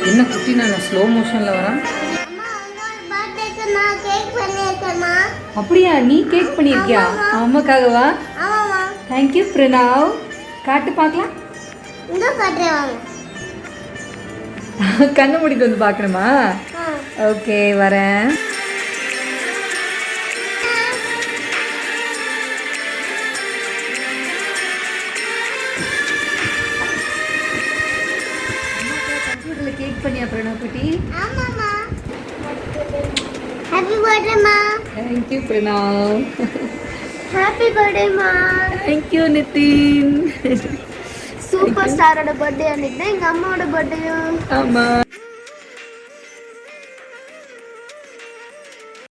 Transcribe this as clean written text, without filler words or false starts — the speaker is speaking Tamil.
என்ன குட்டி நான் ஸ்லோ மோஷனில் வரேன். அப்படியா, நீ கேக் பண்ணியிருக்கியா அம்மாக்காகவா? தேங்க்யூ பிரணவ். காட்டு பார்க்கலாம். கண்ணை மூடிட்டு வந்து பார்க்கணுமா? ஓகே வரேன். கம்ப்யூட்டரில் கேக் பண்ணியா பிரணவ் குட்டி? Happy birthday ma. Thank you Pranav. Happy birthday ma. Thank you Nitin. Superstar oda birthday annikku enga amma oda birthday. Amma.